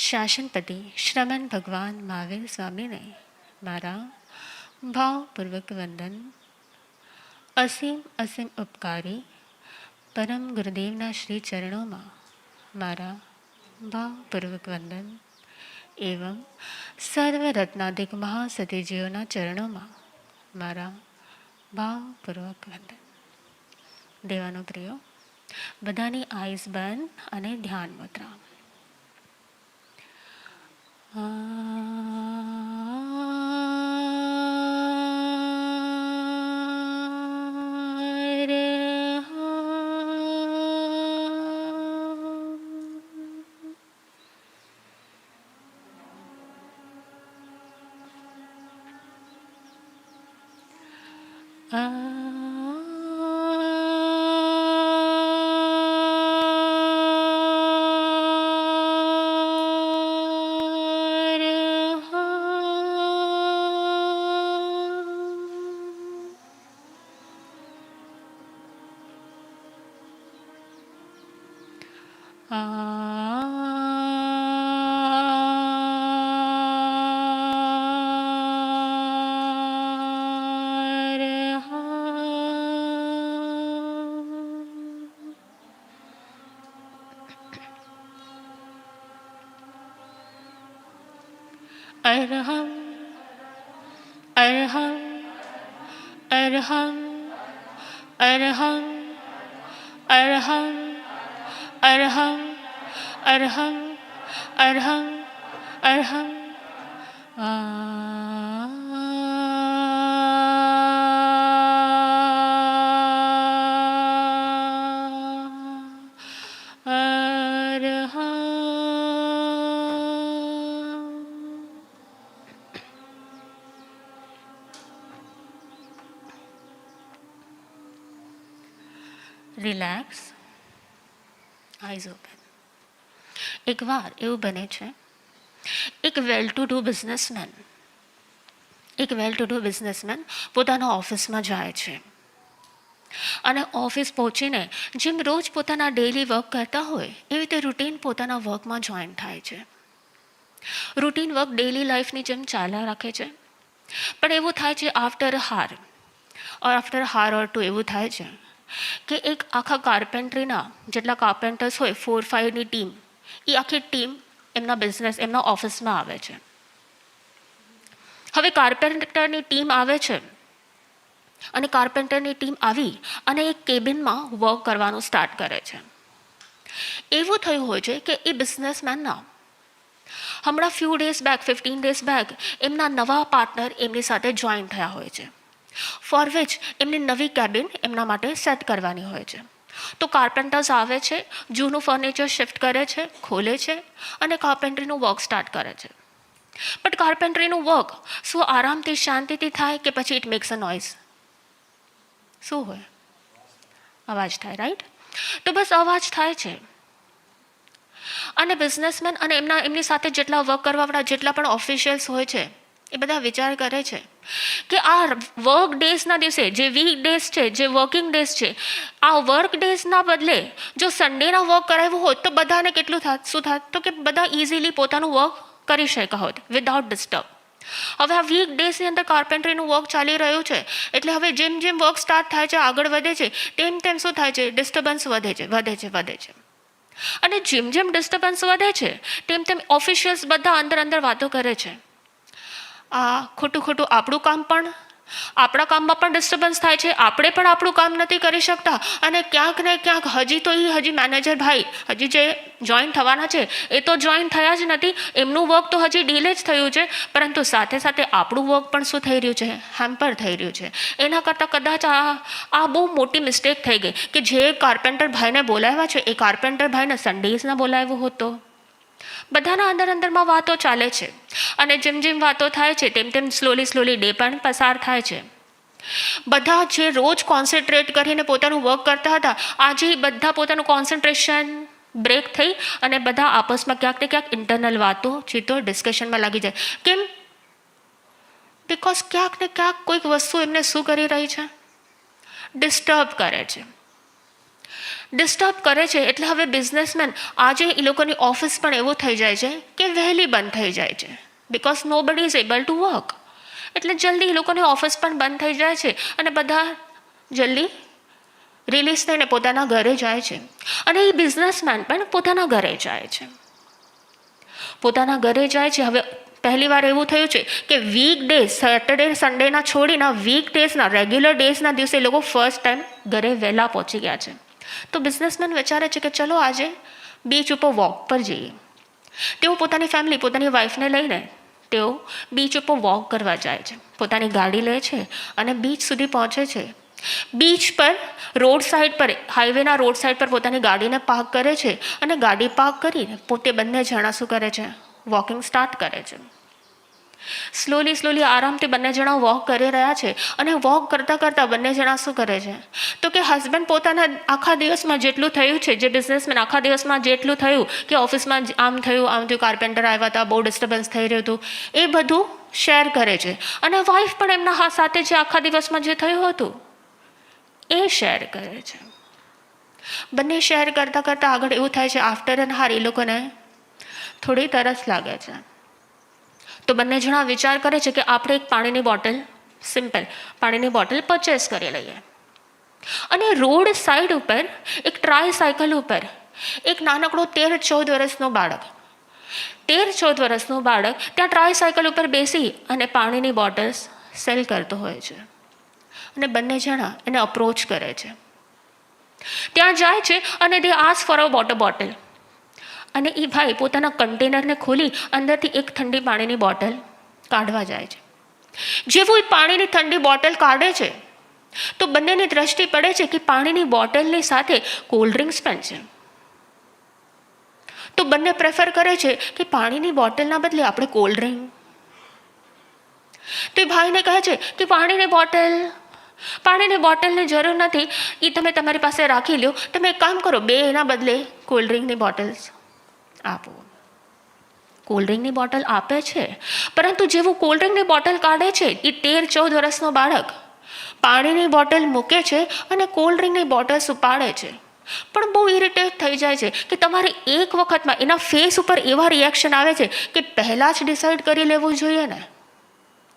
શાસનપતિ શ્રમણ ભગવાન મહાવીર સ્વામીને મારા ભાવપૂર્વક વંદન. અસીમ અસીમ ઉપકારી પરમ ગુરુદેવના શ્રી ચરણોમાં મારા ભાવપૂર્વક વંદન. એવં સર્વ રત્નાધિક મહાસતીજીઓના ચરણોમાં મારા ભાવપૂર્વક વંદન. દેવાનો પ્રિયો, બધાની આઈસ બંધ અને ધ્યાન મુદ્રા. અરહમ અરહમ અરહમ અરહમ અરહમ અરહમ અરહમ અરહમ અરહમ. Relax, eyes open. એકવાર એવું બને છે, એક વેલ ટુ ડુ બિઝનેસમેન પોતાના ઓફિસમાં જાય છે અને ઓફિસ પહોંચીને જેમ રોજ પોતાના ડેઇલી વર્ક કરતા હોય એવી રીતે રૂટીન પોતાના વર્કમાં જોઈન થાય છે. રૂટીન વર્ક ડેઇલી લાઈફની જેમ ચાલ્યા રાખે છે. પણ એવું થાય છે આફ્ટર હાર ઓર ટુ એવું થાય છે કે એક આખા કાર્પેન્ટ્રીના જેટલા કાર્પેન્ટર્સ હોય 4-5ની ટીમ, એ આખી ટીમ એમના ઓફિસમાં આવે છે. હવે કાર્પેન્ટરની ટીમ આવે છે અને કાર્પેન્ટરની ટીમ આવી અને એક કેબિનમાં વર્ક કરવાનું સ્ટાર્ટ કરે છે. એવું થયું હોય છે કે એ બિઝનેસમેનના હમણાં 15 days બેક એમના નવા પાર્ટનર એમની સાથે જોઈન થયા હોય છે, ફોર વિચ એમની નવી કેબિન એમના માટે સેટ કરવાની હોય છે. તો કાર્પેન્ટર્સ આવે છે, જૂનું ફર્નિચર શિફ્ટ કરે છે, ખોલે છે અને કાર્પેન્ટ્રીનું વર્ક સ્ટાર્ટ કરે છે. બટ કાર્પેન્ટ્રીનું વર્ક શું આરામથી શાંતિથી થાય કે પછી ઇટ મેક્સ અ નોઇઝ? શું હોય? અવાજ થાય, રાઈટ? તો બસ અવાજ થાય છે. અને બિઝનેસમેન અને એમની સાથે જેટલા વર્ક કરવાવાળા જેટલા પણ ઓફિશિયલ્સ હોય છે એ બધા વિચાર કરે છે કે આ વર્ક ડેઝના દિવસે, જે વીક ડેઝ છે, જે વર્કિંગ ડેઝ છે, આ વર્ક ડેઝના બદલે જો સન્ડેના વર્ક કરાવ્યું હોત તો બધાને કેટલું થાત, શું થાત? તો કે બધા ઇઝીલી પોતાનું વર્ક કરી શક્યા હોત વિધાઉટ ડિસ્ટર્બ. હવે આ વીક ડેઝની અંદર કાર્પેન્ટ્રીનું વર્ક ચાલી રહ્યું છે એટલે હવે જેમ જેમ વર્ક સ્ટાર્ટ થાય છે, આગળ વધે છે, તેમ શું થાય છે? ડિસ્ટર્બન્સ વધે છે. અને જેમ ડિસ્ટર્બન્સ વધે છે તેમ ઓફિશિયલ્સ બધા અંદર વાતો કરે છે. આ ખોટું આપણું કામ પણ, આપણા કામમાં પણ ડિસ્ટર્બન્સ થાય છે, આપણે પણ આપણું કામ નથી કરી શકતા અને ક્યાંક ને ક્યાંક હજી મેનેજર ભાઈ હજી જે જોઈન થવાના છે એ તો જોઈન થયા જ નથી, એમનું વર્ક તો હજી ડીલે જ થયું છે, પરંતુ સાથે આપણું વર્ક પણ શું થઈ રહ્યું છે? હેમ્પર થઈ રહ્યું છે. એના કરતાં કદાચ આ બહુ મોટી મિસ્ટેક થઈ ગઈ કે જે કાર્પેન્ટર ભાઈને બોલાવ્યા છે એ કાર્પેન્ટર ભાઈને સન્ડેઝના બોલાવ્યો હતો. બધાના અંદરમાં વાતો ચાલે છે અને જેમ વાતો થાય છે તેમ સ્લોલી ડે પણ પસાર થાય છે. બધા જે રોજ કોન્સન્ટ્રેટ કરીને પોતાનું વર્ક કરતા હતા, આજે બધા પોતાનું કોન્સન્ટ્રેશન બ્રેક થઈ અને બધા આપસમાં ક્યાંક ને ક્યાંક ઇન્ટરનલ વાતો ચીતો ડિસ્કશનમાં લાગી જાય. કેમ? બિકોઝ ક્યાંક ને ક્યાંક કોઈક વસ્તુ એમને શું કરી રહી છે? ડિસ્ટર્બ કરે છે. ડિસ્ટર્બ કરે છે. એટલે હવે બિઝનેસમેન આજે એ લોકોની ઓફિસ પણ એવું થઈ જાય છે કે વહેલી બંધ થઈ જાય છે, બિકોઝ નો બડી ઇઝ એબલ ટુ વર્ક. એટલે જલ્દી એ લોકોની ઓફિસ પણ બંધ થઈ જાય છે અને બધા જલ્દી રિલીઝ થઈને પોતાના ઘરે જાય છે. અને એ બિઝનેસમેન પણ પોતાના ઘરે જાય છે. પોતાના ઘરે જાય છે. હવે પહેલી વાર એવું થયું છે કે વીક ડેઝ, સેટરડે સન્ડેના છોડીને વીક ડેઝના, રેગ્યુલર ડેઝના દિવસે એ લોકો ફર્સ્ટ ટાઈમ ઘરે વહેલા પહોંચી ગયા છે. તો બિઝનેસમેન વિચારે છે કે ચલો આજે બીચ ઉપર વોક પર જઈએ. તેઓ પોતાની ફેમિલી, પોતાની વાઈફને લઈને તેઓ બીચ ઉપર વોક કરવા જાય છે. પોતાની ગાડી લે છે અને બીચ સુધી પહોંચે છે. બીચ પર રોડ સાઈડ પર, હાઈવેના રોડ સાઈડ પર પોતાની ગાડીને પાર્ક કરે છે અને ગાડી પાર્ક કરીને પોતે બંને જણા શું કરે છે? વોકિંગ સ્ટાર્ટ કરે છે. સ્લોલી આરામથી બંને જણા વોક કરી રહ્યા છે. અને વોક કરતાં કરતાં બંને જણા શું કરે છે? તો કે હસબન્ડ પોતાના આખા દિવસમાં જેટલું થયું છે, જે બિઝનેસમેન આખા દિવસમાં જેટલું થયું કે ઓફિસમાં આમ થયું, કાર્પેન્ટર આવ્યા હતા, બહુ ડિસ્ટર્બન્સ થઈ રહ્યું હતું, એ બધું શેર કરે છે. અને વાઈફ પણ એમના સાથે જે આખા દિવસમાં જે થયું હતું એ શેર કરે છે. બંને શેર કરતાં કરતાં આગળ એવું થાય છે, આફ્ટર એન હાર એ લોકોને થોડી તરસ લાગે છે. તો બંને જણા વિચાર કરે છે કે આપણે એક પાણીની બોટલ, સિમ્પલ પાણીની બોટલ પરચેસ કરી લઈએ. અને રોડ સાઈડ ઉપર એક ટ્રાયસાયકલ ઉપર એક નાનકડો 13-14 વર્ષનો બાળક, 13-14 વર્ષનું બાળક ત્યાં ટ્રાયસાયકલ ઉપર બેસી અને પાણીની બોટલ્સ સેલ કરતો હોય છે. અને બંને જણા એને અપ્રોચ કરે છે. ત્યાં જાય છે અને they ask for a water bottle. અને એ ભાઈ પોતાના કન્ટેનરને ખોલી અંદરથી એક ઠંડી પાણીની બોટલ કાઢવા જાય છે. જેવું એ પાણીની ઠંડી બોટલ કાઢે છે તો બંનેની દ્રષ્ટિ પડે છે કે પાણીની બોટલની સાથે કોલ્ડ ડ્રિંક્સ પણ છે. તો બંને પ્રેફર કરે છે કે પાણીની બોટલના બદલે આપણે કોલ્ડ ડ્રિંક. તો એ ભાઈને કહે છે કે પાણીની બોટલની જરૂર નથી, એ તમે તમારી પાસે રાખી લો. તમે એક કામ કરો, 2 એના બદલે કોલ્ડ ડ્રિંકની બોટલ્સ આપો. કોલ્ડ ડ્રિંકની બોટલ આપે છે, પરંતુ જેવું કોલ્ડ ડ્રિંકની બોટલ કાઢે છે એ 13-14 વર્ષનો બાળક પાણીની બોટલ મૂકે છે અને કોલ્ડ ડ્રિંકની બોટલ્સ ઉપાડે છે. પણ બહુ ઇરિટેટ થઈ જાય છે કે તમારે એક વખતમાં એના ફેસ ઉપર એવા રિએક્શન આવે છે કે પહેલાં જ ડિસાઇડ કરી લેવું જોઈએ ને.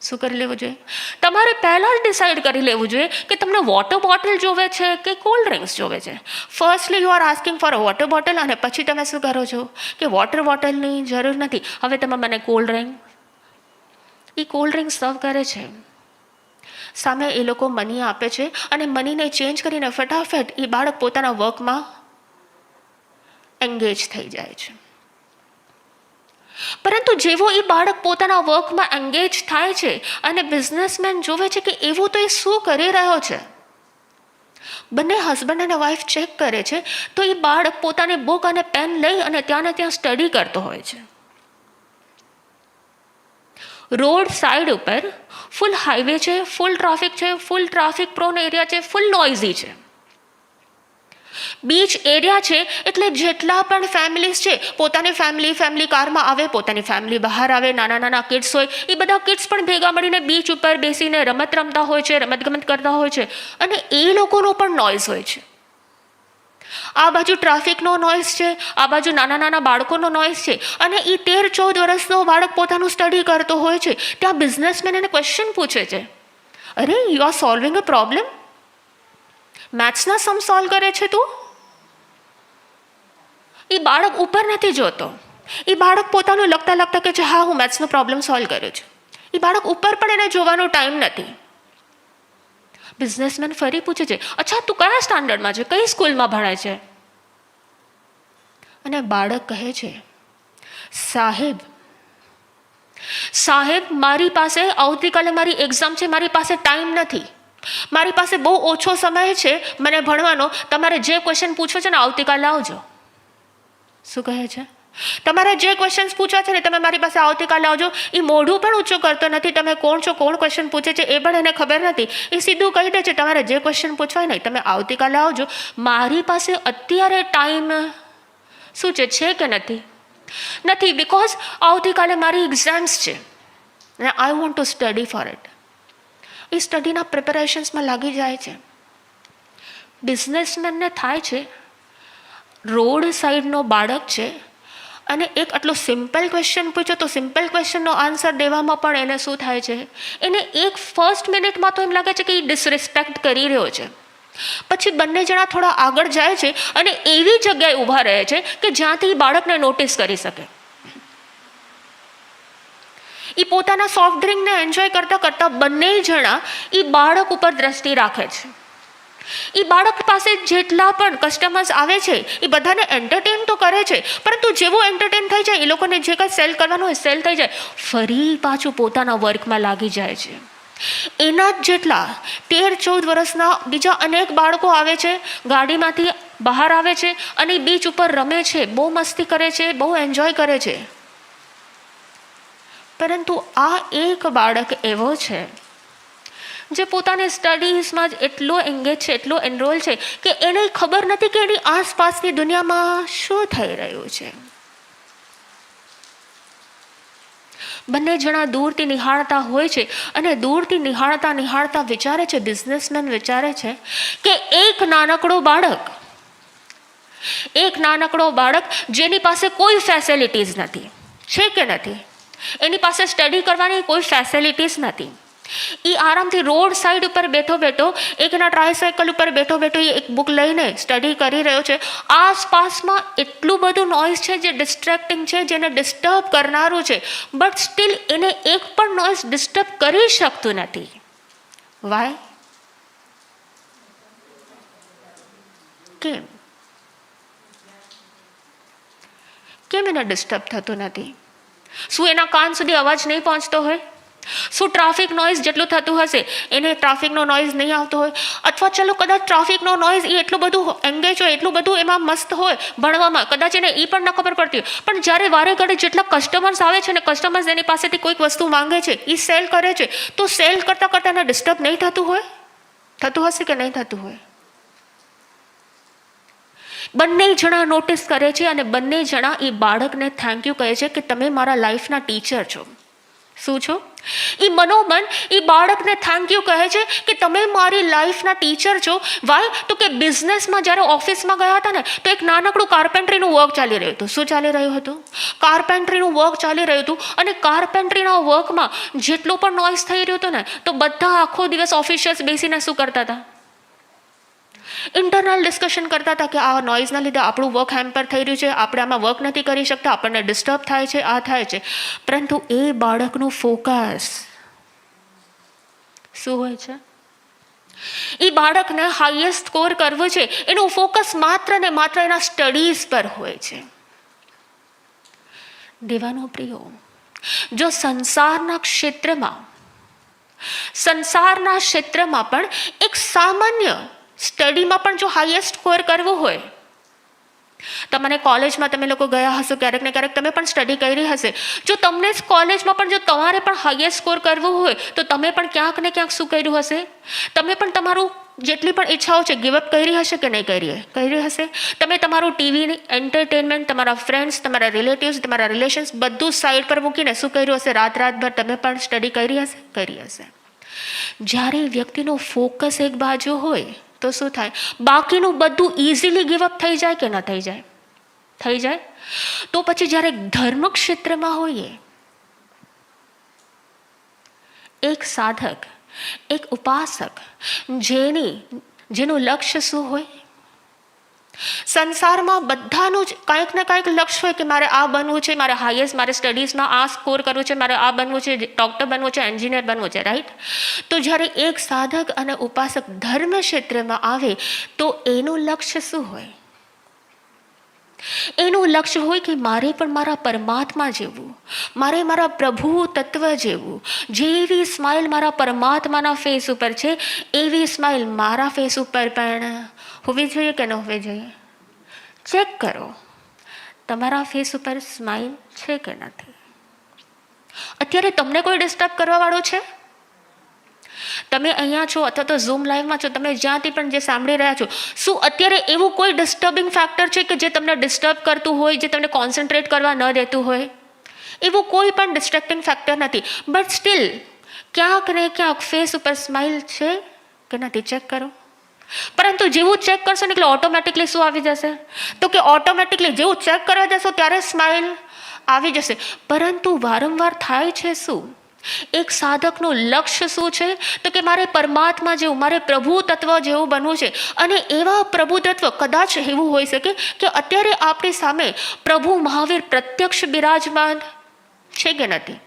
શું કરી લેવું જોઈએ? તમારે પહેલાં જ ડિસાઇડ કરી લેવું જોઈએ કે તમને વોટર બોટલ જોવે છે કે કોલ્ડ ડ્રિંક્સ જોવે છે. Firstly you are asking for a water bottle અને પછી તમે શું કરો છો કે વોટર બોટલની જરૂર નથી, હવે તમે મને કોલ્ડ ડ્રિંક. એ કોલ્ડ ડ્રિંક સર્વ કરે છે. સામે એ લોકો મની આપે છે અને મનીને ચેન્જ કરીને ફટાફટ એ બાળક પોતાના વર્કમાં એંગેજ થઈ જાય છે. પરંતુ જેવો એ બાળક પોતાના વર્કમાં એંગેજ થાય છે અને બિઝનેસમેન જોવે છે કે એવું તો એ શું કરી રહ્યો છે. બંને હસબન્ડ અને વાઈફ ચેક કરે છે તો એ બાળક પોતાની બુક અને પેન લઈ અને ત્યાં સ્ટડી કરતો હોય છે. રોડ સાઈડ ઉપર ફૂલ હાઈવે છે, ફૂલ ટ્રાફિક છે, ફૂલ ટ્રાફિક પ્રોન એરિયા છે, ફૂલ નોઇઝી છે. બીચ એરિયા છે એટલે જેટલા પણ ફેમિલીઝ છે પોતાની ફેમિલી કારમાં આવે, પોતાની ફેમિલી બહાર આવે, નાના કિડ્સ હોય એ બધા કિડ્સ પણ ભેગા મળીને બીચ ઉપર બેસીને રમત રમતા હોય છે, રમતગમત કરતા હોય છે. અને એ લોકોનો પણ નોઇઝ હોય છે. આ બાજુ ટ્રાફિકનો નોઇઝ છે, આ બાજુ નાના બાળકોનો નોઇઝ છે. અને એ 13-14 વર્ષનો બાળક પોતાનું સ્ટડી કરતો હોય છે. ત્યાં બિઝનેસમેન એને ક્વેશ્ચન પૂછે છે, અરે are you solving a problem, મેથ્સના સમ સોલ્વ કરે છે તું? એ બાળક ઉપર નથી જોતો. એ બાળક પોતાનું લખતા કે છે હા હું મેથ્સનો પ્રોબ્લેમ સોલ્વ કર્યો છું. એ બાળક ઉપર પણ એને જોવાનો ટાઈમ નથી. બિઝનેસમેન ફરી પૂછે છે, અચ્છા તું કયા સ્ટાન્ડર્ડમાં છે, કઈ સ્કૂલમાં ભણે છે? અને બાળક કહે છે, સાહેબ મારી પાસે આવતીકાલે મારી એક્ઝામ છે, મારી પાસે ટાઈમ નથી, મારી પાસે બહુ ઓછો સમય છે મને ભણવાનો, તમારે જે ક્વેશ્ચન પૂછો છે ને આવતીકાલે આવજો. શું કહે છે? તમારે જે ક્વેશ્ચન્સ પૂછવા છે ને તમે મારી પાસે આવતીકાલે આવજો. એ મોઢું પણ ઊંચું કરતો નથી, તમે કોણ છો, કોણ ક્વેશ્ચન પૂછે છે એ પણ એને ખબર નથી. એ સીધું કહી દે છે તમારે જે ક્વેશ્ચન પૂછવાય નહીં તમે આવતીકાલે આવજો, મારી પાસે અત્યારે ટાઈમ શું છે કે નથી? બિકોઝ આવતીકાલે મારી એક્ઝામ્સ છે અને I want to study for it. એ સ્ટડીના પ્રિપેરેશન્સમાં લાગી જાય છે. બિઝનેસમેનને થાય છે રોડ સાઈડનો બાળક છે અને એક આટલો સિમ્પલ ક્વેશ્ચન પૂછ્યો તો સિમ્પલ ક્વેશ્ચનનો આન્સર દેવામાં પણ એને શું થાય છે, એને એક ફર્સ્ટ મિનિટમાં તો એમ લાગે છે કે એ ડિસરિસ્પેક્ટ કરી રહ્યો છે. પછી બંને જણા થોડા આગળ જાય છે અને એવી જગ્યાએ ઊભા રહે છે કે જ્યાંથી એ બાળકને નોટિસ કરી શકે. એ પોતાના સોફ્ટ ડ્રિંકને એન્જોય કરતાં કરતાં બંને જણા એ બાળક ઉપર દ્રષ્ટિ રાખે છે. એ બાળક પાસે જેટલા પણ કસ્ટમર્સ આવે છે એ બધાને એન્ટરટેન તો કરે છે, પરંતુ જેવું એન્ટરટેન થઈ જાય, એ લોકોને જે કંઈ સેલ કરવાનું હોય સેલ થઈ જાય, ફરી પાછું પોતાના વર્કમાં લાગી જાય છે. એના જ જેટલા 13-14 વર્ષના બીજા અનેક બાળકો આવે છે, ગાડીમાંથી બહાર આવે છે અને બીચ ઉપર રમે છે, બહુ મસ્તી કરે છે, બહુ એન્જોય કરે છે. પરંતુ આ એક બાળક એવો છે જે પોતાની સ્ટડીઝમાં જ એટલો એંગેજ છે, એટલો એનરોલ છે કે એને ખબર નથી કે એની આસપાસની દુનિયામાં શું થઈ રહ્યું છે. બંને જણા દૂરથી નિહાળતા હોય છે અને દૂરથી નિહાળતા નિહાળતા વિચારે છે, બિઝનેસમેન વિચારે છે કે એક નાનકડો બાળક જેની પાસે કોઈ ફેસિલિટીઝ નથી, છે કે નથી, એની પાસે સ્ટડી કરવાની કોઈ ફેસિલિટીઝ નથી, એ આરામથી રોડ સાઈડ ઉપર બેઠો બેઠો એકના ટ્રાયસાયકલ ઉપર બેઠો બેઠો એ એક બુક લઈને સ્ટડી કરી રહ્યો છે. આસપાસમાં એટલું બધું નોઇઝ છે જે ડિસ્ટ્રેક્ટિંગ છે, જેને ડિસ્ટર્બ કરનારું છે, બટ સ્ટીલ એને એક પણ નોઇઝ ડિસ્ટર્બ કરી શકતું નથી. વાય? કેમ એને ડિસ્ટર્બ થતું નથી? શું એના કાન સુધી અવાજ નહીં પહોંચતો હોય? શું ટ્રાફિક નોઇઝ જેટલું થતું હશે એને ટ્રાફિકનો નોઇઝ નહીં આવતો હોય? અથવા ચલો કદાચ ટ્રાફિકનો નોઇઝ એ એટલું બધું એંગેજ હોય, એટલું બધું એમાં મસ્ત હોય ભણવામાં, કદાચ એને એ પણ ન ખબર પડતી હોય, પણ જ્યારે વારે ઘડે જેટલા કસ્ટમર્સ આવે છે ને કસ્ટમર્સ એની પાસેથી કોઈક વસ્તુ માંગે છે, એ સેલ કરે છે, તો સેલ કરતાં કરતાં એને ડિસ્ટર્બ નહીં થતું હોય? થતું હશે કે નહીં થતું હોય? બંને જણા નોટિસ કરે છે અને બંને જણા એ બાળકને થેન્ક યુ કહે છે કે તમે મારા લાઈફના ટીચર છો. શું છો? એ મનોમન એ બાળકને થેન્ક યુ કહે છે કે તમે મારી લાઈફના ટીચર છો. વાય? તો કે બિઝનેસમાં જ્યારે ઓફિસમાં ગયા હતા ને તો એક નાનકડું કાર્પેન્ટ્રીનું વર્ક ચાલી રહ્યું હતું. શું ચાલી રહ્યું હતું? કાર્પેન્ટ્રીનું વર્ક ચાલી રહ્યું હતું. અને કાર્પેન્ટ્રીના વર્કમાં જેટલો પણ નોઇઝ થઈ રહ્યો હતો ને તો બધા આખો દિવસ ઓફિશિયલ્સ બેસીને શું કરતા હતા? ઇન્ટરનલ ડિસ્કશન કરતા હતા કે આ નોઇઝના લીધે આપણું વર્ક હેમ્પર થઈ રહ્યું છે, આપણે આમાં વર્ક નથી કરી શકતા, આપણને ડિસ્ટર્બ થાય છે, આ થાય છે. પરંતુ એ બાળકનું ફોકસ શું હોય છે? એ બાળકને હાઈએસ્ટ સ્કોર કરવો છે, એનું ફોકસ માત્ર ને માત્ર એના સ્ટડીઝ પર હોય છે. દેવાનો પ્રિયો, જો સંસારના ક્ષેત્રમાં પણ એક સામાન્ય સ્ટડીમાં પણ જો હાઈએસ્ટ સ્કોર કરવો હોય, તમને કોલેજમાં તમે લોકો ગયા હશો, ક્યારેક ને ક્યારેક તમે પણ સ્ટડી કરી હશે, જો તમને કોલેજમાં પણ જો તમારે પણ હાઈએસ્ટ સ્કોર કરવો હોય તો તમે પણ ક્યાંક ને ક્યાંક શું કર્યું હશે? તમે પણ તમારું જેટલી પણ ઈચ્છાઓ છે ગિવઅપ કરી હશે કે નહીં કરી હશે? તમે તમારું ટીવી, એન્ટરટેનમેન્ટ, તમારા ફ્રેન્ડ્સ, તમારા રિલેટિવ્સ, તમારા રિલેશન્સ બધું સાઈડ પર મૂકીને શું કર્યું હશે? રાતભર તમે પણ સ્ટડી કરી હશે. જ્યારે વ્યક્તિનો ફોકસ એક બાજુ હોય તો શું થાય? બાકીનું બધું ઇઝીલી ગિવઅપ થઈ જાય કે ન થઈ જાય? થઈ જાય. તો પછી જ્યારે ધર્મ ક્ષેત્રમાં હોઈએ, એક સાધક, એક ઉપાસક જેનું લક્ષ્ય શું હોય? સંસારમાં બધાનું જ કંઈક ને કંઈક લક્ષ્ય હોય કે મારે આ બનવું છે, મારે હાઈએસ્ટ, મારે સ્ટડીઝમાં આ સ્કોર કરવું છે, મારે આ બનવું છે, ડૉક્ટર બનવું છે, એન્જિનિયર બનવું છે, રાઈટ? તો જ્યારે એક સાધક અને ઉપાસક ધર્મ ક્ષેત્રમાં આવે તો એનું લક્ષ્ય શું હોય? એનું લક્ષ્ય હોય કે મારે પણ મારા પરમાત્મા જેવું, મારે મારા પ્રભુ તત્વ જેવું, જેવી સ્માઇલ મારા પરમાત્માના ફેસ ઉપર છે એવી સ્માઇલ મારા ફેસ ઉપર પણ હોવી જોઈએ કે ન હોવી જોઈએ? ચેક કરો તમારા ફેસ ઉપર સ્માઇલ છે કે નથી. અત્યારે તમને કોઈ ડિસ્ટર્બ કરવાવાળું છે? તમે અહીંયા છો અથવા તો ઝૂમ લાઈવમાં છો, તમે જ્યાંથી પણ જે સાંભળી રહ્યા છો, શું અત્યારે એવું કોઈ ડિસ્ટર્બિંગ ફેક્ટર છે કે જે તમને ડિસ્ટર્બ કરતું હોય, જે તમને કોન્સન્ટ્રેટ કરવા ન દેતું હોય? એવું કોઈ પણ ડિસ્ટ્રેક્ટિંગ ફેક્ટર નથી. બટ સ્ટીલ ક્યાંક ને ક્યાંક ફેસ ઉપર સ્માઇલ છે કે નથી? ચેક કરો. પરંતુ જેવું ચેક કરશો ને એટલે ઓટોમેટિકલી શું આવી જશે? તો કે ઓટોમેટિકલી જેવું ચેક કરવા જશો ત્યારે સ્માઇલ આવી જશે. પરંતુ વારંવાર થાય છે શું? એક સાધકનું લક્ષ્ય શું છે? તો કે મારે પરમાત્મા જેવું, મારે પ્રભુ તત્વ જેવું બનવું છે. અને એવા પ્રભુ તત્વ કદાચ એવું હોઈ શકે કે અત્યારે આપણી સામે પ્રભુ મહાવીર પ્રત્યક્ષ બિરાજમાન છે કે નથી?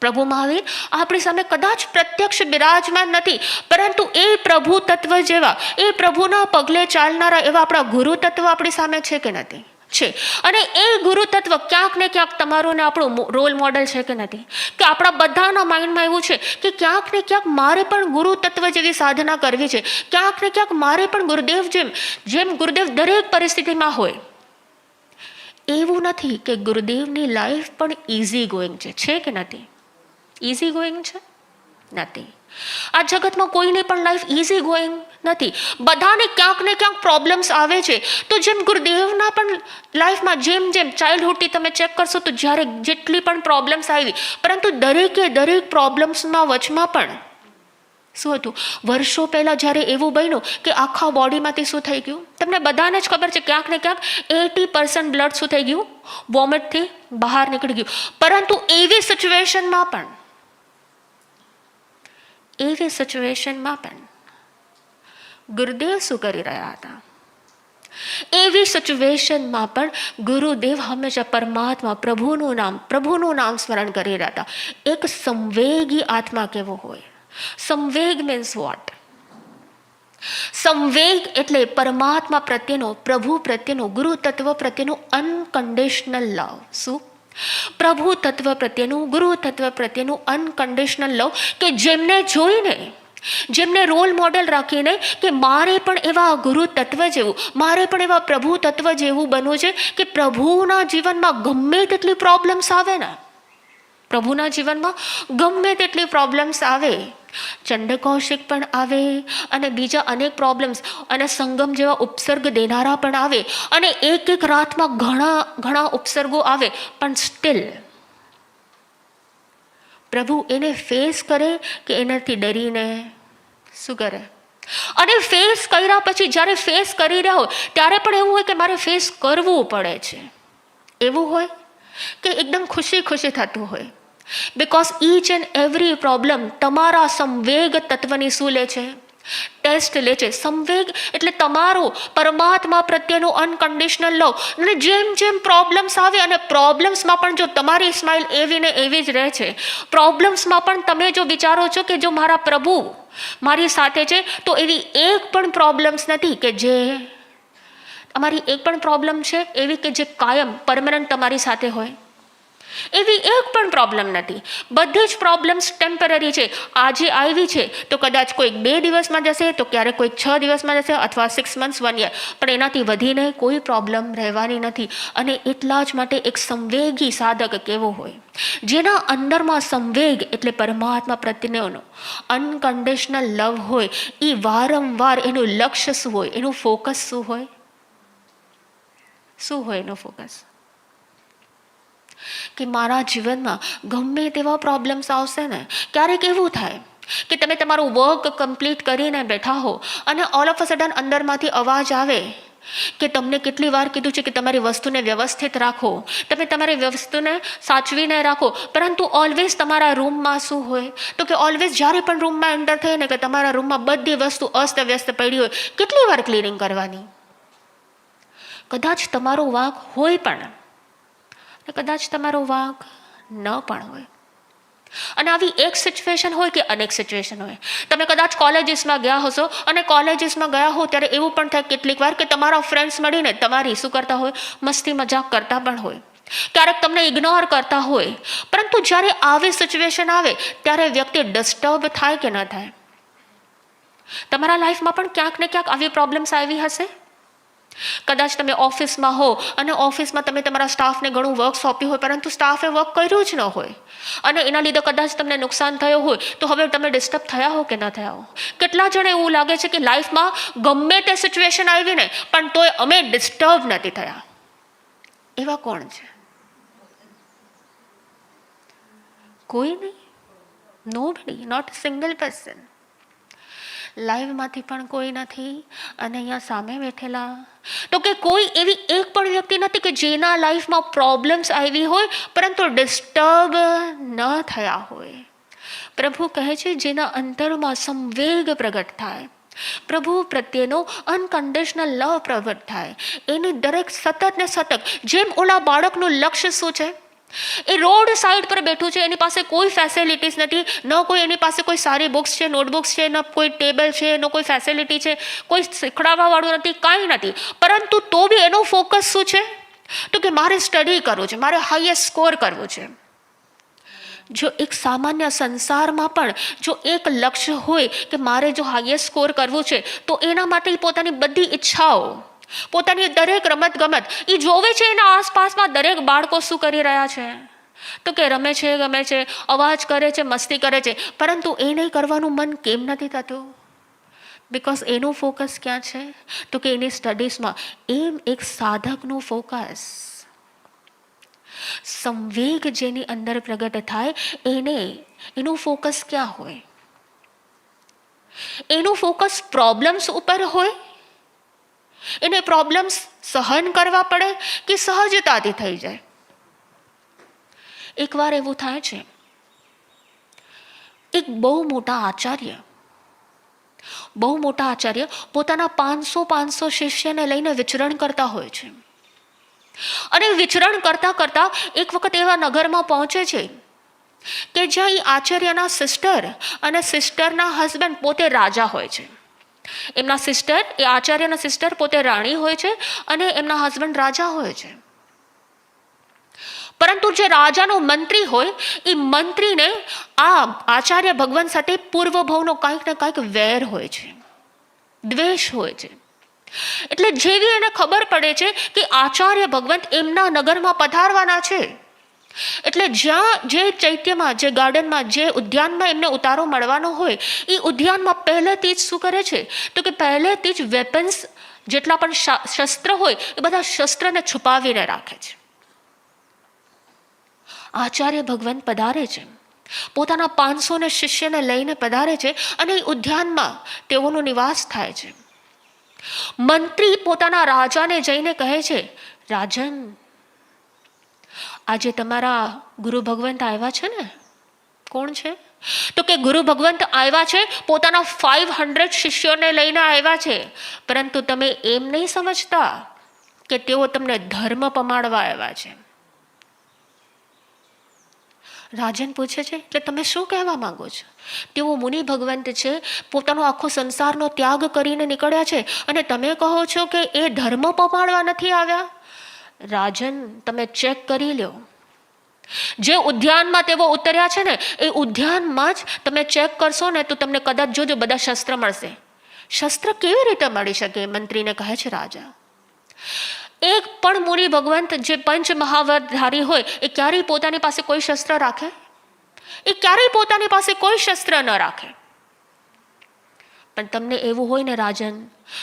પ્રભુ મહાવીર આપણી સામે કદાચ પ્રત્યક્ષ બિરાજમાન નથી, પરંતુ એ પ્રભુ તત્વ જેવા, એ પ્રભુના પગલે ચાલનારા એવા આપણા ગુરુ તત્વ આપણી સામે છે કે નથી? છે. અને એ ગુરુ તત્વ ક્યાંક ને ક્યાંક તમારું ને આપણું રોલ મોડેલ છે કે નથી? કે આપણા બધાના માઇન્ડમાં એવું છે કે ક્યાંક ને ક્યાંક મારે પણ ગુરુ તત્વ જેવી સાધના કરવી છે, ક્યાંક ને ક્યાંક મારે પણ ગુરુદેવ જેમ ગુરુદેવ દરેક પરિસ્થિતિમાં હોય. એવું નથી કે ગુરુદેવની લાઈફ પણ ઇઝી ગોઈંગ છે કે નથી? ઇઝી ગોઈંગ છે? નથી. આ જગતમાં કોઈની પણ લાઈફ ઇઝી ગોઈંગ નથી. બધાને ક્યાંક ને ક્યાંક પ્રોબ્લેમ્સ આવે છે. તો જેમ ગુરુદેવના પણ લાઈફમાં જેમ ચાઇલ્ડહુડથી તમે ચેક કરશો તો જ્યારે જેટલી પણ પ્રોબ્લેમ્સ આવી, પરંતુ દરેક પ્રોબ્લેમ્સમાં વચમાં પણ શું હતું? વર્ષો પહેલાં જ્યારે એવું બન્યું કે આખા બોડીમાંથી શું થઈ ગયું? તમને બધાને જ ખબર છે ક્યાંક ને ક્યાંક 80% બ્લડ શું થઈ ગયું? વોમિટથી બહાર નીકળી ગયું. પરંતુ એવી સિચ્યુએશનમાં પણ ગુરુદેવ શું કરી રહ્યા હતા? એવી સિચ્યુએશનમાં પણ ગુરુદેવ હંમેશા પરમાત્મા પ્રભુનું નામ સ્મરણ કરી રહ્યા હતા. એક સંવેગી આત્મા કેવો હોય? સંવેગ મીન્સ વોટ? સંવેગ એટલે પરમાત્મા પ્રત્યેનો, પ્રભુ પ્રત્યેનો, ગુરુ તત્વ પ્રત્યેનો અનકન્ડિશનલ લવ. શું? પ્રભુ તત્વ પ્રત્યેનું, ગુરુ તત્વ પ્રત્યેનું અનકન્ડિશનલ લવ, કે જેમને જોઈને, જેમને રોલ મોડેલ રાખીને કે મારે પણ એવા ગુરુ તત્વ જેવું, મારે પણ એવા પ્રભુ તત્વ જેવું બનવું છે કે પ્રભુના જીવનમાં ગમે તેટલી પ્રોબ્લેમ્સ આવે ને, પ્રભુના જીવનમાં ગમે તેટલી પ્રોબ્લેમ્સ આવે, ચંડકૌશિક પણ આવે અને બીજા અનેક પ્રોબ્લેમ્સ અને સંગમ જેવા ઉપસર્ગ દેનારા પણ આવે અને એક રાતમાં ઘણા ઉપસર્ગો આવે, પણ સ્ટીલ પ્રભુ એને ફેસ કરે કે એનાથી ડરીને શું કરે? અને ફેસ કર્યા પછી જ્યારે ફેસ કરી રહ્યા હોય ત્યારે પણ એવું હોય કે મારે ફેસ કરવું પડે છે. એવું હોય કે એકદમ ખુશી થતું હોય? Because each and every problem તમારા સંવેગ તત્વની શું લે છે? ટેસ્ટ લે છે. સંવેગ એટલે તમારું પરમાત્મા પ્રત્યેનું અનકન્ડિશનલ લવ. અને જેમ પ્રોબ્લેમ્સ આવે, અને પ્રોબ્લેમ્સમાં પણ જો તમારી સ્માઇલ એવી ને એવી જ રહે છે, પ્રોબ્લેમ્સમાં પણ તમે જો વિચારો છો કે જો મારા પ્રભુ મારી સાથે છે, તો એવી એક પણ પ્રોબ્લેમ્સ નથી કે જે અમારી એક પણ પ્રોબ્લેમ છે એવી કે જે કાયમ પરમનન્ટ તમારી સાથે હોય. એવી એક પણ પ્રોબ્લેમ નથી. બધી જ પ્રોબ્લેમ્સ ટેમ્પરરી છે. આજે આવી છે તો કદાચ કોઈક 2 દિવસમાં જશે, તો ક્યારેક કોઈક 6 દિવસમાં જશે, અથવા 6 months 1 year, પણ એનાથી વધીને કોઈ પ્રોબ્લેમ રહેવાની નથી. અને એટલા જ માટે એક સંવેગી સાધક કેવો હોય? જેના અંદરમાં સંવેગ એટલે પરમાત્મા પ્રત્યેનો અનકન્ડિશનલ લવ હોય. એ વારંવાર એનું લક્ષ્ય શું હોય? એનું ફોકસ શું હોય? શું હોય એનું ફોકસ? કે મારા જીવનમાં ગમે તેવા પ્રોબ્લેમ્સ આવશે ને, ક્યારેક એવું થાય કે તમે તમારું વર્ક કમ્પ્લીટ કરીને બેઠા હો અને ઓલ ઓફ અ સડન અંદરમાંથી અવાજ આવે કે તમને કેટલી વાર કીધું છે કે તમારી વસ્તુને વ્યવસ્થિત રાખો, તમે તમારી વસ્તુને સાચવીને રાખો, પરંતુ ઓલવેઝ તમારા રૂમમાં શું હોય? તો કે ઓલવેઝ જ્યારે પણ રૂમમાં એન્ટર થઈએ ને કે તમારા રૂમમાં બધી વસ્તુ અસ્તવ્યસ્ત પડી હોય. કેટલી વાર ક્લિનિંગ કરવાની? કદાચ તમારો વાંક હોય પણ, કદાચ તમારો વાંક ન પણ હોય. અને આવી એક સિચ્યુએશન હોય કે અનેક સિચ્યુએશન હોય. તમે કદાચ કોલેજીસમાં ગયા હશો અને કોલેજીસમાં ગયા હો ત્યારે એવું પણ થાય કેટલીક વાર કે તમારા ફ્રેન્ડ્સ મળીને તમારી શું કરતા હોય? મસ્તી મજાક કરતા પણ હોય, ક્યારેક તમને ઇગ્નોર કરતા હોય. પરંતુ જ્યારે આવી સિચ્યુએશન આવે ત્યારે વ્યક્તિ ડિસ્ટર્બ થાય કે ન થાય? તમારા લાઈફમાં પણ ક્યાંક ને ક્યાંક આવી પ્રોબ્લેમ્સ આવી હશે. કદાચ તમે ઓફિસમાં હો અને ઓફિસમાં તમે તમારા સ્ટાફને ઘણું વર્ક સોંપ્યું હોય, પરંતુ સ્ટાફે વર્ક કર્યું જ ન હોય અને એના લીધે કદાચ તમને નુકસાન થયું હોય, તો હવે તમે ડિસ્ટર્બ થયા હો કે ન થયા હો? કેટલા જણ એવું લાગે છે કે લાઈફમાં ગમે તે સિચ્યુએશન આવી ને પણ તોય અમે ડિસ્ટર્બ નથી થયા? એવા કોણ છે? કોઈ નહીં. Nobody, not a single person. લાઈવમાંથી પણ કોઈ નથી અને અહીંયા સામે બેઠેલા તો કે કોઈ એવી એક પણ વ્યક્તિ નથી કે જેના લાઈફમાં પ્રોબ્લેમ્સ આવી હોય પરંતુ ડિસ્ટર્બ ન થયા હોય. પ્રભુ કહે છે જેના અંતરમાં સંવેગ પ્રગટ થાય, પ્રભુ પ્રત્યેનો અનકન્ડિશનલ લવ પ્રગટ થાય, એની દરેક સતત ને સતત, જેમ ઓલા બાળકનું લક્ષ્ય શું છે, એ રોડ સાઈડ પર બેઠું છે, એની પાસે કોઈ ફેસિલિટીઝ નથી, ન કોઈ એની પાસે કોઈ સારી બુક્સ છે, નોટબુક્સ છે, ન કોઈ ટેબલ છે, ન કોઈ ફેસિલિટી છે, કોઈ શીખડાવવા વાળું નથી, કાંઈ નથી, પરંતુ તો બી એનો ફોકસ શું છે તો કે મારે સ્ટડી કરવું છે, મારે હાઈએસ્ટ સ્કોર કરવું છે. જો એક સામાન્ય સંસારમાં પણ જો એક લક્ષ્ય હોય કે મારે જો હાઈએસ્ટ સ્કોર કરવું છે તો એના માટે પોતાની બધી ઈચ્છાઓ, પોતાની દરેક રમત ગમત એ જોવે છે એના આસપાસમાં દરેક બાળકો શું કરી રહ્યા છે તો કે રમે છે, ગમે છે, અવાજ કરે છે, મસ્તી કરે છે, પરંતુ એ નહીં કરવાનું મન કેમ નથી થતું? બિકોઝ એનું ફોકસ ક્યાં છે તો કે એની સ્ટડીઝમાં. એમ એક સાધકનું ફોકસ, સંવેગ જેની અંદર પ્રગટ થાય એનું ફોકસ ક્યાં હોય? એનું ફોકસ પ્રોબ્લેમ્સ ઉપર હોય, એને પ્રોબ્લેમ્સ સહન કરવા પડે કે સહજતાથી થઈ જાય? એકવાર એવું થાય છે, એક બહુ મોટા આચાર્ય પોતાના 500 શિષ્યને લઈને વિચરણ કરતા હોય છે. અને વિચરણ કરતા કરતા એક વખત એવા નગરમાં પહોંચે છે કે જ્યાં એ આચાર્યના સિસ્ટર અને સિસ્ટરના હસબન્ડ પોતે રાજા હોય છે. એમના સિસ્ટર, એ આચાર્યના સિસ્ટર પોતે રાણી હોય છે અને એમના હસબન્ડ રાજા હોય છે. પરંતુ જે રાજાનો મંત્રી હોય એ મંત્રીને આ આચાર્ય ભગવાન સાથે પૂર્વભાવનો કાંઈક ને કાંઈક વેર હોય છે, દ્વેષ હોય છે. એટલે જેવી એને ખબર પડે છે કે આચાર્ય ભગવંત એમના નગરમાં પધારવાના છે, એટલે જ્યાં જે ચૈત્યમાં, જે ગાર્ડનમાં, જે ઉદ્યાનમાં એમને ઉતારો મળવાનો હોય એ ઉદ્યાનમાં પહેલેથી જ શું કરે છે તો કે પહેલેથી જ વેપન્સ, જેટલા પણ શસ્ત્ર હોય એ બધા શસ્ત્રને છુપાવીને રાખે છે. આચાર્ય ભગવાન પધારે છે, પોતાના 500 શિષ્યને લઈને પધારે છે અને એ ઉદ્યાનમાં તેઓનો નિવાસ થાય છે. મંત્રી પોતાના રાજાને જઈને કહે છે, રાજન, આજે તમારા ગુરુ ભગવંત આવ્યા છે ને? કોણ છે તો કે ગુરુ ભગવંત આવ્યા છે, પોતાના 500 શિષ્યોને લઈને આવ્યા છે, પરંતુ તમે એમ નહીં સમજતા કે તેઓ તમને ધર્મ પમાડવા આવ્યા છે. રાજન પૂછે છે એટલે તમે શું કહેવા માંગો છો? તેઓ મુનિ ભગવંત છે, પોતાનો આખો સંસારનો ત્યાગ કરીને નીકળ્યા છે અને તમે કહો છો કે એ ધર્મ પમાડવા નથી આવ્યા? રાજન, તમે ચેક કરી લો, જે ઉદ્યાનમાં તેઓ ઉતર્યા છે ને એ ઉદ્યાનમાં જ તમે ચેક કરશો ને તો તમને કદાચ જોજો બધા શસ્ત્ર મળશે. શસ્ત્ર કેવી રીતે મળી શકે? મંત્રીને કહે છે રાજા. એક પણ મુનિ ભગવંત જે પંચ મહાવરધારી હોય એ ક્યારેય પોતાની પાસે કોઈ શસ્ત્ર રાખે? એ ક્યારેય પોતાની પાસે કોઈ શસ્ત્ર ન રાખે. પણ તમને એવું હોય ને રાજન,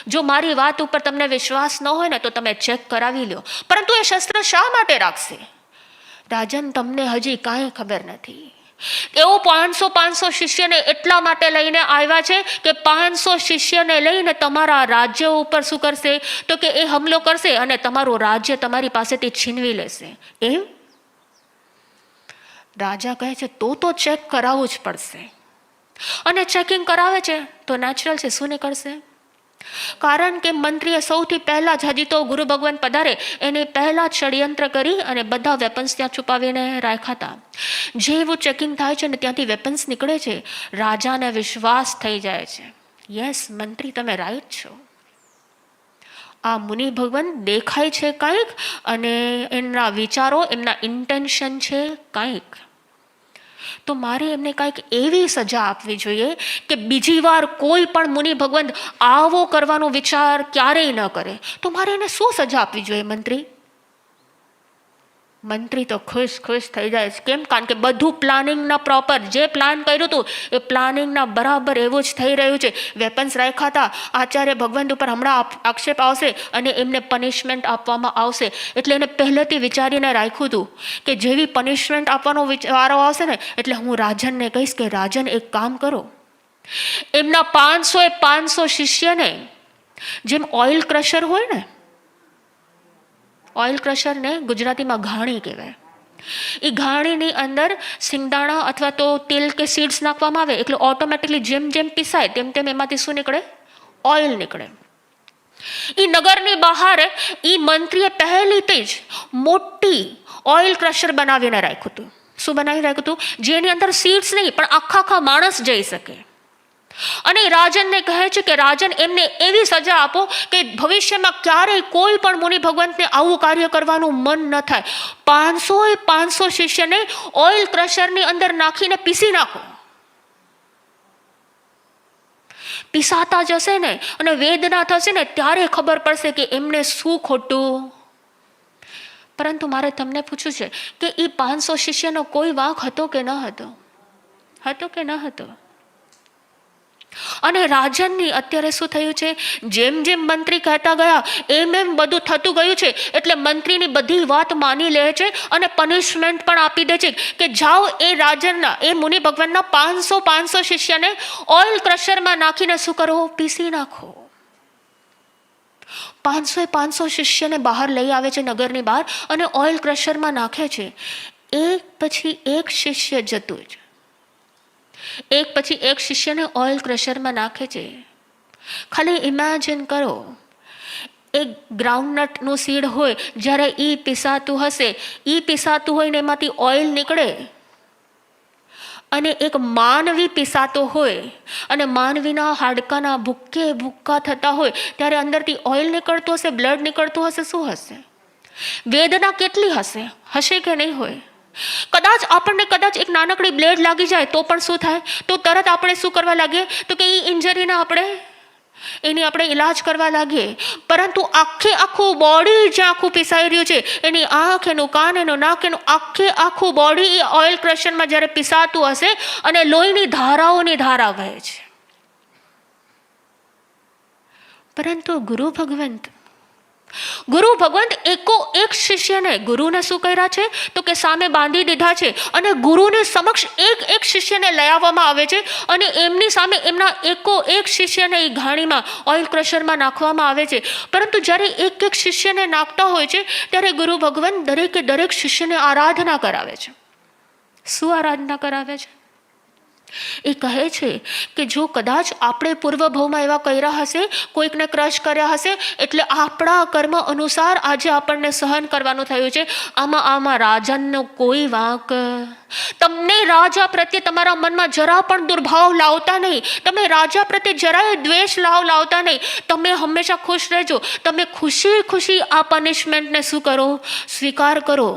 જો મારી વાત ઉપર તમને વિશ્વાસ ન હોય ને તો તમે ચેક કરાવી લો, પરંતુ એ શસ્ત્ર શા માટે રાખશે? રાજન, તમને હજી કાંઈ ખબર નથી. એવો 500 શિષ્યને એટલા માટે લઈને આવ્યા છે કે 500 શિષ્યને લઈને તમારા રાજ્ય ઉપર શું કરશે તો કે એ હુમલો કરશે અને તમારું રાજ્ય તમારી પાસેથી છીનવી લેશે. એમ? રાજા કહે છે તો ચેક કરાવવું જ પડશે. અને ચેકિંગ કરાવે છે તો નેચરલ છે, શું નીકળશે? કારણ કે મંત્રીએ સૌથી પહેલા જ, હજી તો ગુરુ ભગવાન પધારે એની પહેલા જ ષડયંત્ર કરી અને બધા વેપન્સ ત્યાં છુપાવીને રાખ્યા હતા. જેવું ચેકિંગ થાય છે ને ત્યાંથી વેપન્સ નીકળે છે, રાજાને વિશ્વાસ થઈ જાય છે, યસ મંત્રી તમે રાઈટ છો. આ મુનિ ભગવાન દેખાય છે કંઈક અને એમના વિચારો, એમના ઇન્ટેન્શન છે કંઈક. તો મારે એમને કંઈક એવી સજા આપવી જોઈએ કે બીજી વાર કોઈ પણ મુનિ ભગવંત આવો કરવાનો વિચાર ક્યારેય ન કરે. તો મારે એને શું સજા આપવી જોઈએ મંત્રી? મંત્રી તો ખુશ થઈ જાય છે. કેમ? કારણ કે બધું પ્લાનિંગના પ્રોપર, જે પ્લાન કર્યું હતું એ પ્લાનિંગના બરાબર એવું જ થઈ રહ્યું છે. વેપન્સ રાખ્યા હતા, આચાર્ય ભગવંત ઉપર હમણાં આક્ષેપ આવશે અને એમને પનિશમેન્ટ આપવામાં આવશે. એટલે એને પહેલેથી વિચારીને રાખ્યું હતું કે જેવી પનિશમેન્ટ આપવાનો વારો આવશે ને એટલે હું રાજનને કહીશ કે રાજન એક કામ કરો, એમના 500 શિષ્યને જેમ ઓઇલ ક્રશર હોય ને, ઓઇલ ક્રશરને ગુજરાતીમાં ઘાણી કહેવાય, એ ઘાણીની અંદર સિંગદાણા અથવા તો તેલ કે સીડ્સ નાખવામાં આવે એટલે ઓટોમેટિકલી જેમ જેમ પીસાય તેમ તેમ એમાંથી શું નીકળે? ઓઇલ નીકળે. એ નગરની બહાર એ મંત્રીએ પહેલીથી જ મોટી ઓઇલ ક્રશર બનાવીને રાખ્યું હતું. શું બનાવી રાખ્યું હતું? જેની અંદર સીડ્સ નહીં પણ આખા માણસ જઈ શકે. અને રાજનને કહે છે કે રાજન, એમને એવી સજા આપો કે ભવિષ્યમાં ક્યારેય કોઈ પણ મુનિ ભગવંતને આવું કાર્ય કરવાનું મન ન થાય. 500 શિષ્યને ઓઇલ ક્રશરની અંદર નાખીને પીસી નાખો. પીસાતા જશે ને અને વેદના થશે ને ત્યારે ખબર પડશે કે એમને શું ખોટું. પરંતુ મારે તમને પૂછવું છે કે એ 500 શિષ્યનો કોઈ વાંક હતો કે ન હતો? હતો કે ન હતો? અને રાજનની અત્યારે શું થયું છે? જેમ જેમ મંત્રી કહેતા ગયા એમ એમ બધું થતું ગયું છે. એટલે મંત્રીની બધી વાત માની લે છે અને પનિશમેન્ટ પણ આપી દે છે કે જાઓ એ રાજનના, એ મુનિ ભગવાનના 500 શિષ્યને ઓઇલ ક્રશરમાં નાખીને શું કરો? પીસી નાખો. 500 શિષ્યને બહાર લઈ આવે છે નગરની બહાર અને ઓઇલ ક્રશરમાં નાખે છે. એક પછી એક શિષ્ય જતું જ, એક પછી એક શિષ્યને ઓઇલ ક્રશરમાં નાખે છે. ખાલી ઇમેજિન કરો, એક ગ્રાઉન્ડનટનું સીડ હોય, જ્યારે એ પીસાતું હશે, એ પીસાતું હોય ને એમાંથી ઓઇલ નીકળે, અને એક માનવી પીસાતો હોય અને માનવીના હાડકાના ભૂક્કા થતા હોય ત્યારે અંદરથી ઓઇલ નીકળતું હશે, બ્લડ નીકળતું હશે. શું હશે? વેદના કેટલી હશે? હશે કે નહીં હોય? કદાચ એક નાનકડી બ્લેડ લાગી જાય તો પણ શું થાય? તો તરત આપણે શું કરવા લાગીએ? તો કે એ ઇન્જરીના એની આપણે ઈલાજ કરવા લાગીએ. પરંતુ આખું બોડી જ્યાં આખું પીસાઈ રહ્યું છે, એની આંખ, એનું કાન, એનું નાક, એનું આખું બોડી એ ઓઇલ ક્રશરમાં જ્યારે પીસાતું હશે અને લોહીની ધારાઓની ધારા વહે છે. પરંતુ ગુરુ ભગવંત એક શિષ્યને, ગુરુને શું કર્યા છે? તો કે સામે બાંધી દીધા છે અને ગુરુની સમક્ષ એક શિષ્યને લઈ આવવામાં આવે છે અને એમની સામે એમના એક શિષ્યને એ ઘાણીમાં ઓઇલ ક્રશરમાં નાખવામાં આવે છે. પરંતુ જ્યારે એક શિષ્યને નાખતા હોય છે ત્યારે ગુરુ ભગવાન દરેક શિષ્યને આરાધના કરાવે છે. શું આરાધના કરાવે છે? એ કહે છે કે જો કદાચ આપણે પૂર્વભાવમાં એવા કર્યા હશે, કોઈકને ક્રશ કર્યા હશે, એટલે આપણા કર્મ અનુસાર આજે આપણને સહન કરવાનું થયું છે. આમાં રાજનનો કોઈ વાંક. તમને રાજા પ્રત્યે તમારા મનમાં જરા પણ દુર્ભાવ લાવતા નહીં. તમે રાજા પ્રત્યે જરાય દ્વેષ લાવતા નહીં. તમે હંમેશા ખુશ રહેજો. તમે ખુશી આ પનિશમેન્ટને શું કરો? સ્વીકાર કરો.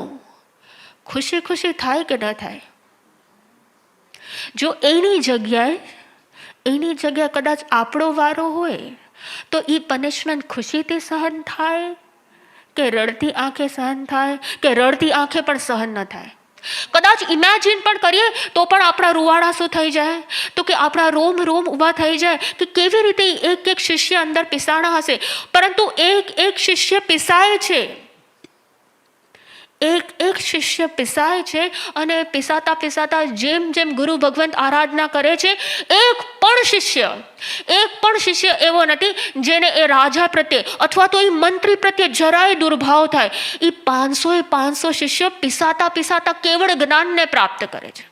ખુશી થાય કે ન થાય? જો એની જગ્યાએ કદાચ આપણો વારો હોય તો એ પનિશમેન્ટ ખુશીથી સહન થાય કે રડતી આંખે સહન થાય કે રડતી આંખે પણ સહન ન થાય? કદાચ ઇમેજિન પણ કરીએ તો પણ આપણા રૂવાડા શું થઈ જાય? તો કે આપણા રોમ ઊભા થઈ જાય કે કેવી રીતે એક શિષ્ય અંદર પીસાણા હશે. પરંતુ એક શિષ્ય પીસાય છે, એક શિષ્ય પીસાય છે અને પીસાતા જેમ ગુરુ ભગવંત આરાધના કરે છે, એક પણ શિષ્ય એવો નથી જેને એ રાજા પ્રત્યે અથવા તો એ મંત્રી પ્રત્યે જરાય દુર્ભાવ થાય. એ 500 શિષ્યો પીસાતા કેવળ જ્ઞાનને પ્રાપ્ત કરે છે.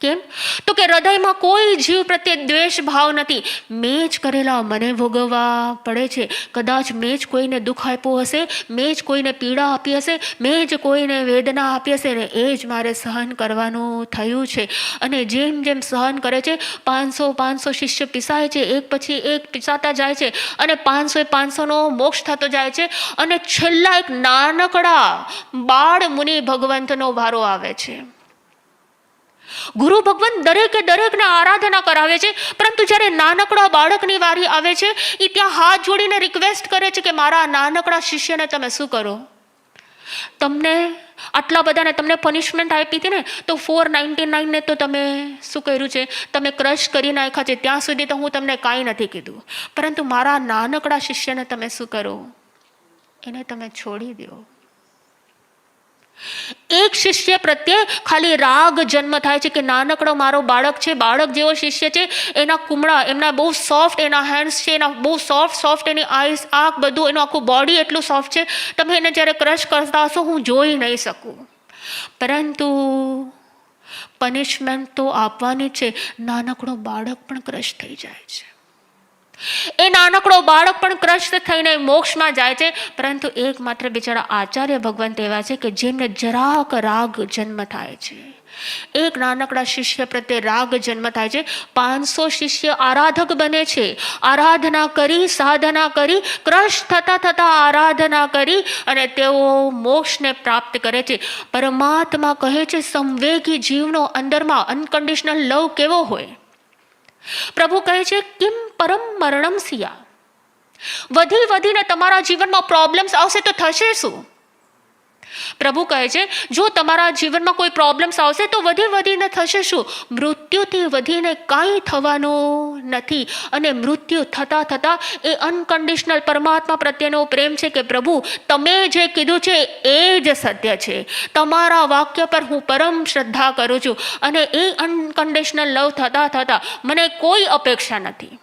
કેમ? તો કે હૃદયમાં કોઈ જીવ પ્રત્યે દ્વેષ ભાવ નથી. મેં જ કરેલા મને ભોગવવા પડે છે. કદાચ મેં જ કોઈને દુઃખ આપ્યું હશે, મેં જ કોઈને પીડા આપી હશે, મેં જ કોઈને વેદના આપી હશે ને એ જ મારે સહન કરવાનું થયું છે. અને જેમ સહન કરે છે, 500 શિષ્ય પીસાય છે, એક પછી એક પીસાતા જાય છે અને 500નો મોક્ષ થતો જાય છે. અને છેલ્લા એક નાનકડા બાળ મુનિ ભગવંતનો વારો આવે છે. ગુરુ ભગવાન દરેકને આરાધના કરાવે છે. પરંતુ જ્યારે નાનકડા બાળકની વારી આવે છે, એ ત્યાં હાથ જોડીને રિક્વેસ્ટ કરે છે કે મારા નાનકડા શિષ્યને તમે શું કરો? તમને આટલા બધાને તમને પનિશમેન્ટ આપી હતી ને, તો 499 ને તો તમે શું કર્યું છે? તમે ક્રશ કરી નાખ્યા છે. ત્યાં સુધી તો હું તમને કાંઈ નથી કીધું. પરંતુ મારા નાનકડા શિષ્યને તમે શું કરો? એને તમે છોડી દો. એક શિષ્ય પ્રત્યે ખાલી રાગ જન્મ થાય છે કે નાનકડો મારો બાળક છે, બાળક જેવો શિષ્ય છે, એના કુમળા, એમના બહુ સોફ્ટ એના હેન્ડ્સ છે, એના બહુ સોફ્ટ એની આઈસ, આંખ, બધું એનું આખું બોડી એટલું સોફ્ટ છે, તમે એને જ્યારે ક્રશ કરતા હશો હું જોઈ નહીં શકું. પરંતુ પનિશમેન્ટ તો આપવાની છે, નાનકડો બાળક પણ ક્રશ થઈ જાય છે. એ નાનકડો બાળક પણ ક્રશ થઈને મોક્ષમાં જાય છે. પરંતુ એકમાત્ર બિચારા આચાર્ય ભગવંત એવા છે કે જેમને જરાક રાગ જન્મ થાય છે. એક નાનકડા શિષ્ય પ્રત્યે રાગ જન્મ થાય છે. 500 શિષ્ય આરાધક બને છે, આરાધના કરી, સાધના કરી, ક્રશ થતા થતા આરાધના કરી અને તેઓ મોક્ષને પ્રાપ્ત કરે છે. પરમાત્મા કહે છે સંવેગી જીવનો અંદરમાં અનકન્ડિશનલ લવ કેવો હોય. પ્રભુ કહે છે કિમ પરમ મરણમ સિયા. વધીને તમારા જીવનમાં પ્રોબ્લેમ્સ આવશે તો થશે શું? પ્રભુ કહે છે જો તમારા જીવનમાં કોઈ પ્રોબ્લેમ્સ આવશે તો વધીને થશે શું? મૃત્યુથી વધીને કાંઈ થવાનું નથી. અને મૃત્યુ થતા એ અનકન્ડિશનલ પરમાત્મા પ્રત્યેનો પ્રેમ છે કે પ્રભુ તમે જે કીધું છે એ જ સત્ય છે, તમારા વાક્ય પર હું પરમ શ્રદ્ધા કરું છું અને એ અનકન્ડિશનલ લવ થતા મને કોઈ અપેક્ષા નથી.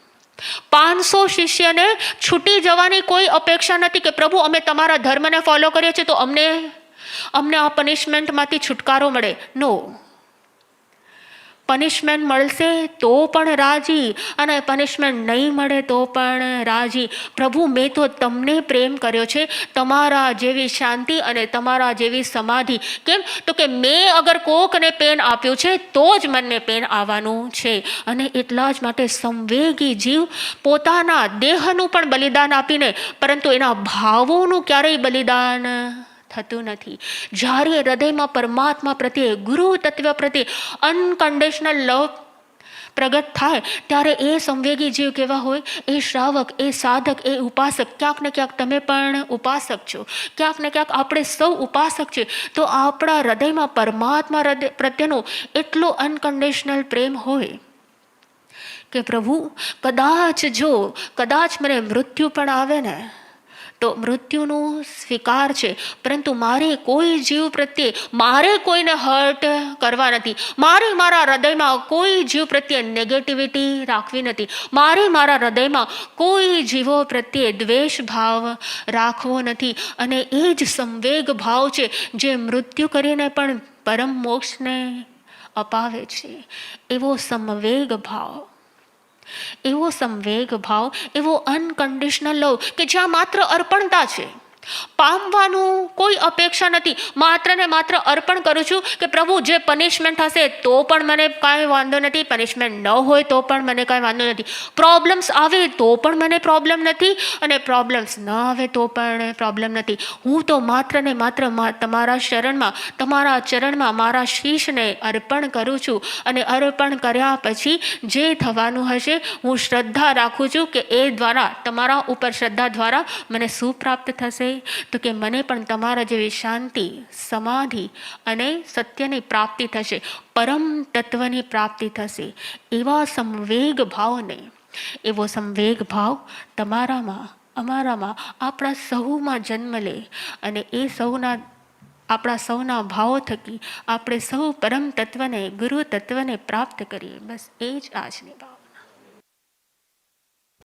500 શિષ્યને છૂટી જવાની કોઈ અપેક્ષા નથી કે પ્રભુ અમે તમારા ધર્મને ફોલો કરીએ છીએ તો અમને આ પનિશમેન્ટમાંથી છુટકારો મળે. નો, પનિશમેન્ટ મળશે તો પણ રાજી અને પનિશમેન્ટ નહીં મળે તો પણ રાજી. પ્રભુ મેં તો તમને પ્રેમ કર્યો છે, તમારા જેવી શાંતિ અને તમારા જેવી સમાધિ. કેમ તો કે મેં અગર કોકને પેન આપ્યું છે તો જ મને પેન આવવાનું છે. અને એટલા જ માટે સંવેગી જીવ પોતાના દેહનું પણ બલિદાન આપીને પરંતુ એના ભાવોનું ક્યારેય બલિદાન થતું નથી. જ્યારે હૃદયમાં પરમાત્મા પ્રત્યે, ગુરુ તત્વ પ્રત્યે અનકન્ડિશનલ લવ પ્રગટ થાય ત્યારે એ સંવેગી જીવ કેવા હોય? એ શ્રાવક, એ સાધક, એ ઉપાસક. ક્યાંક ને ક્યાંક તમે પણ ઉપાસક છો, ક્યાંક ને ક્યાંક આપણે સૌ ઉપાસક છે. તો આપણા હૃદયમાં પરમાત્મા પ્રત્યેનો એટલો અનકન્ડિશનલ પ્રેમ હોય કે પ્રભુ કદાચ મને મૃત્યુ પણ આવે ને તો મૃત્યુનું સ્વીકાર છે, પરંતુ મારે કોઈ જીવ પ્રત્યે મારે કોઈને હર્ટ કરવા નથી. મારા હૃદયમાં કોઈ જીવ પ્રત્યે નેગેટિવિટી રાખવી નથી. મારા હૃદયમાં કોઈ જીવો પ્રત્યે દ્વેષ ભાવ રાખવો નથી. અને એ જ સંવેગ ભાવ છે જે મૃત્યુ કરીને પણ પરમ મોક્ષને અપાવે છે. એવો સંવેગ ભાવ, એવો અનકન્ડિશનલ લવ કે જ્યાં માત્ર અર્પણતા છે, પામવાનું કોઈ અપેક્ષા નથી. માત્ર ને માત્ર અર્પણ કરું છું કે પ્રભુ જે પનિશમેન્ટ હશે તો પણ મને કાંઈ વાંધો નથી, પનિશમેન્ટ ન હોય તો પણ મને કાંઈ વાંધો નથી, પ્રોબ્લેમ્સ આવે તો પણ મને પ્રોબ્લેમ નથી અને પ્રોબ્લેમ્સ ન આવે તો પણ પ્રોબ્લેમ નથી. હું તો માત્ર ને માત્ર તમારા ચરણમાં મારા શીશને અર્પણ કરું છું. અને અર્પણ કર્યા પછી જે થવાનું હશે હું શ્રદ્ધા રાખું છું કે એ દ્વારા, તમારા ઉપર શ્રદ્ધા દ્વારા મને શું પ્રાપ્ત થશે? તો કે મને પણ તમારા જેવી શાંતિ, સમાધિ અને સત્યની પ્રાપ્તિ થશે, પરમ તત્વની પ્રાપ્તિ થશે. એવો સંવેગ ભાવ તમારામાં, અમારામાં, આપણા સૌમાં જન્મ લે અને એ આપણા સૌના ભાવો થકી આપણે સૌ પરમ તત્વને, ગુરુ તત્વને પ્રાપ્ત કરીએ. બસ એ જ આજની વાત.